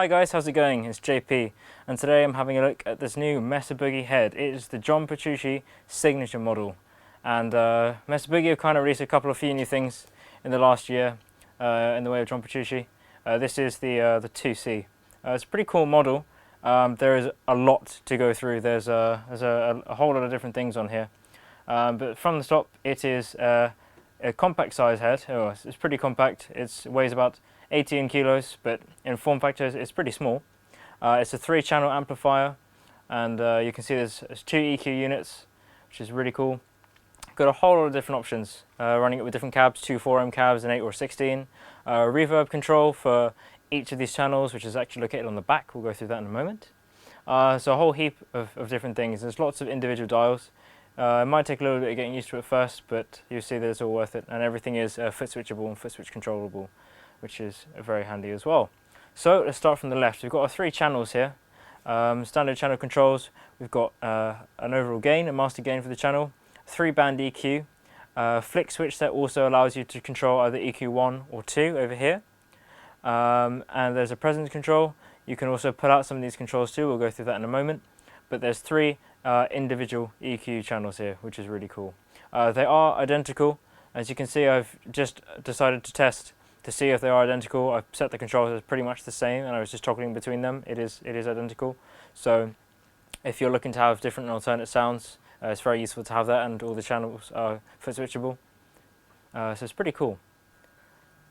Hi guys, how's it going? It's JP, and today I'm having a look at this new Mesa Boogie head. It is the John Petrucci signature model, and Mesa Boogie have kind of released a few new things in the last year in the way of John Petrucci. This is the 2C. It's a pretty cool model. There is a lot to go through. There's a whole lot of different things on here, but from the top, it is a compact size head. Oh, it's pretty compact. It weighs about 18 kilos, but in form factor it's pretty small. It's a 3-channel amplifier, and you can see there's 2 EQ units, which is really cool. Got a whole lot of different options, running it with different cabs, 2 4-ohm cabs, an 8 or 16. Reverb control for each of these channels, which is actually located on the back. We'll go through that in a moment. So a whole heap of different things. There's lots of individual dials. It might take a little bit of getting used to it first, but you'll see that it's all worth it, and everything is foot switchable and foot switch controllable, which is very handy as well. So let's start from the left. We've got our 3 channels here. Standard channel controls. We've got an overall gain, a master gain for the channel, 3-band EQ, flick switch that also allows you to control either EQ 1 or 2 over here, and there's a presence control. You can also pull out some of these controls too. We'll go through that in a moment, but there's 3 individual EQ channels here, which is really cool. They are identical. As you can see, I've just decided to test to see if they are identical. I've set the controls as pretty much the same, and I was just toggling between them. It is identical. So if you're looking to have different and alternate sounds, it's very useful to have that, and all the channels are foot switchable. So it's pretty cool.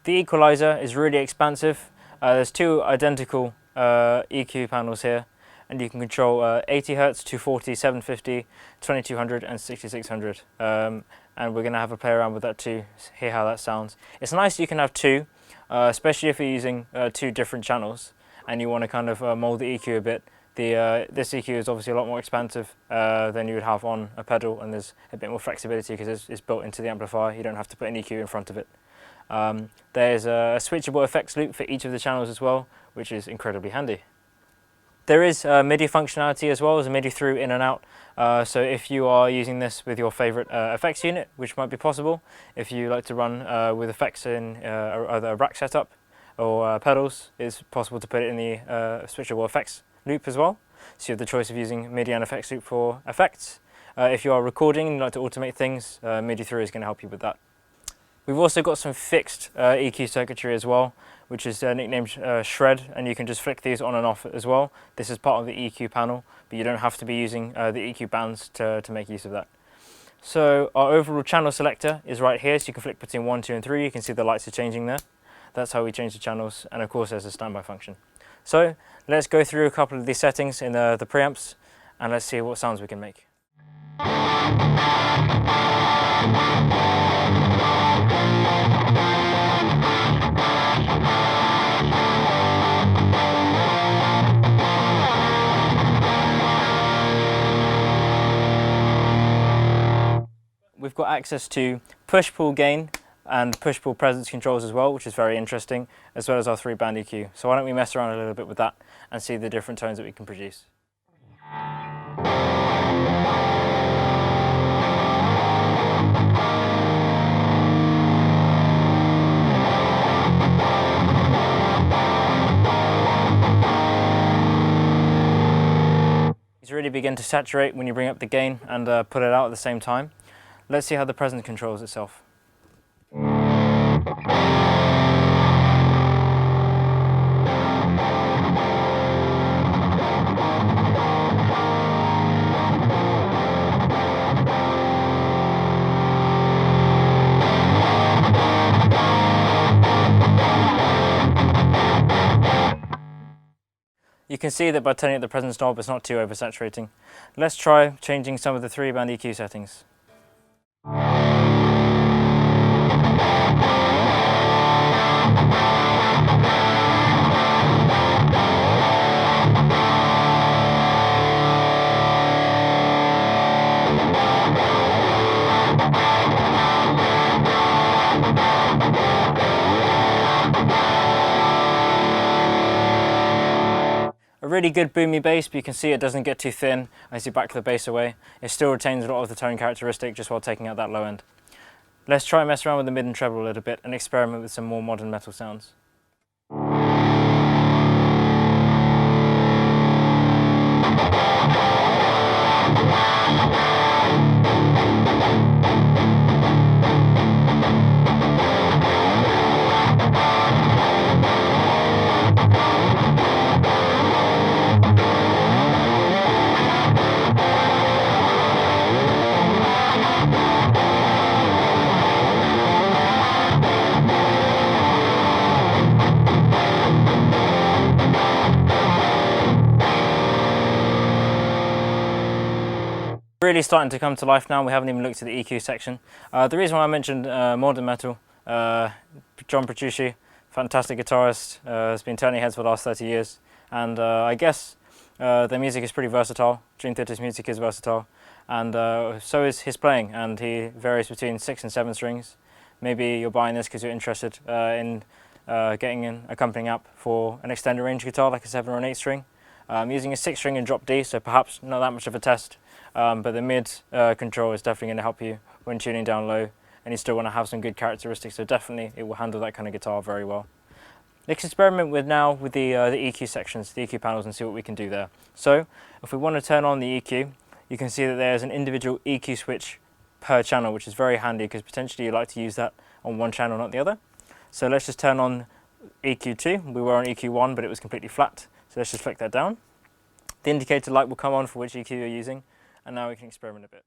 The equalizer is really expansive. There's 2 identical EQ panels here, and you can control 80 Hz, 240, 750, 2200 and 6600. And we're going to have a play around with that too, hear how that sounds. It's nice you can have 2, especially if you're using 2 different channels and you want to kind of mold the EQ a bit. This EQ is obviously a lot more expansive than you would have on a pedal, and there's a bit more flexibility because it's built into the amplifier. You don't have to put an EQ in front of it. There's a switchable effects loop for each of the channels as well, which is incredibly handy. There is MIDI functionality as well as a MIDI through, in and out. So if you are using this with your favorite effects unit, which might be possible, if you like to run with effects in either a rack setup or pedals, it's possible to put it in the switchable effects loop as well. So you have the choice of using MIDI and effects loop for effects. If you are recording and you like to automate things, MIDI through is going to help you with that. We've also got some fixed EQ circuitry as well, which is nicknamed Shred, and you can just flick these on and off as well. This is part of the EQ panel, but you don't have to be using the EQ bands to make use of that. So our overall channel selector is right here, so you can flick between 1, 2 and 3. You can see the lights are changing there. That's how we change the channels, and of course there's a standby function. So let's go through a couple of these settings in the preamps, and let's see what sounds we can make. We've got access to push-pull gain and push-pull presence controls as well, which is very interesting, as well as our 3-band EQ. So why don't we mess around a little bit with that and see the different tones that we can produce. These really begin to saturate when you bring up the gain and put it out at the same time. Let's see how the presence controls itself. You can see that by turning up the presence knob, it's not too oversaturating. Let's try changing some of the 3-band EQ settings. A really good boomy bass, but you can see it doesn't get too thin as you back the bass away. It still retains a lot of the tone characteristic just while taking out that low end. Let's try and mess around with the mid and treble a little bit and experiment with some more modern metal sounds. Really starting to come to life now. We haven't even looked at the EQ section. The reason why I mentioned modern metal, John Petrucci, fantastic guitarist, has been turning heads for the last 30 years, and I guess their music is pretty versatile. Dream Theater's music is versatile, and so is his playing, and he varies between 6 and 7 strings. Maybe you're buying this because you're interested in getting an accompanying app for an extended range guitar like a 7 or an 8 string. Using a 6 string and drop D, so perhaps not that much of a test, but the mid control is definitely going to help you when tuning down low, and you still want to have some good characteristics, so definitely it will handle that kind of guitar very well. Let's experiment with the EQ sections, the EQ panels, and see what we can do there. So if we want to turn on the EQ, you can see that there's an individual EQ switch per channel, which is very handy because potentially you like to use that on one channel, not the other. So let's just turn on EQ2. We were on EQ1, but it was completely flat. So let's just flick that down. The indicator light will come on for which EQ you're using, and now we can experiment a bit.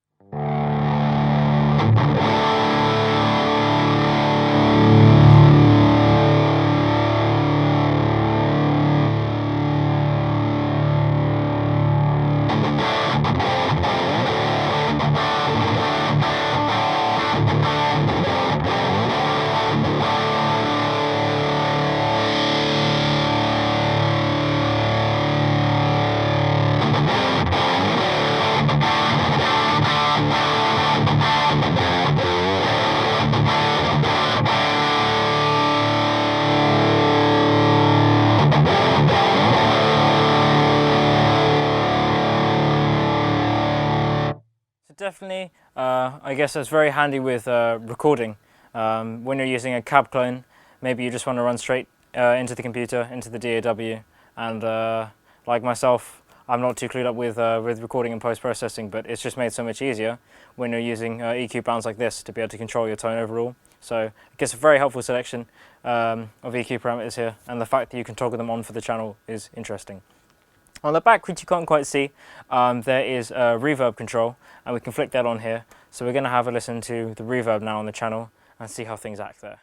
Definitely, I guess that's very handy with recording. When you're using a cab clone, maybe you just want to run straight into the computer, into the DAW, and like myself, I'm not too clued up with recording and post-processing, but it's just made so much easier when you're using EQ bands like this to be able to control your tone overall. So I guess a very helpful selection of EQ parameters here, and the fact that you can toggle them on for the channel is interesting. On the back, which you can't quite see, there is a reverb control, and we can flick that on here. So we're going to have a listen to the reverb now on the channel and see how things act there.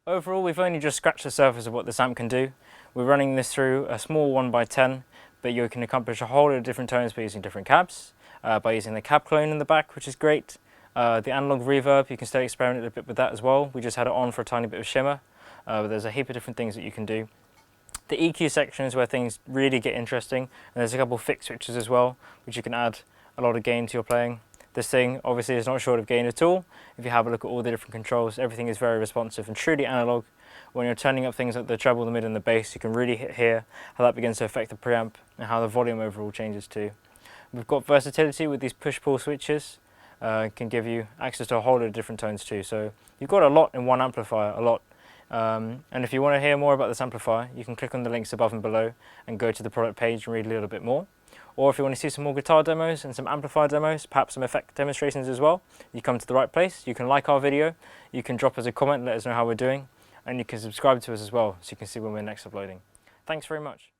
Overall, we've only just scratched the surface of what this amp can do. We're running this through a small 1x10, but you can accomplish a whole lot of different tones by using different cabs, by using the cab clone in the back, which is great. The analog reverb, you can still experiment a bit with that as well. We just had it on for a tiny bit of shimmer, but there's a heap of different things that you can do. The EQ section is where things really get interesting, and there's a couple of fixed switches as well, which you can add a lot of gain to your playing. This thing obviously is not short of gain at all. If you have a look at all the different controls, everything is very responsive and truly analog. When you're turning up things like the treble, the mid and the bass, you can really hear how that begins to affect the preamp and how the volume overall changes too. We've got versatility with these push-pull switches, can give you access to a whole lot of different tones too. So you've got a lot in one amplifier, a lot. And if you want to hear more about this amplifier, you can click on the links above and below and go to the product page and read a little bit more. Or if you want to see some more guitar demos and some amplifier demos, perhaps some effect demonstrations as well, you come to the right place. You can like our video, you can drop us a comment and let us know how we're doing. and you can subscribe to us as well so you can see when we're next uploading. Thanks very much.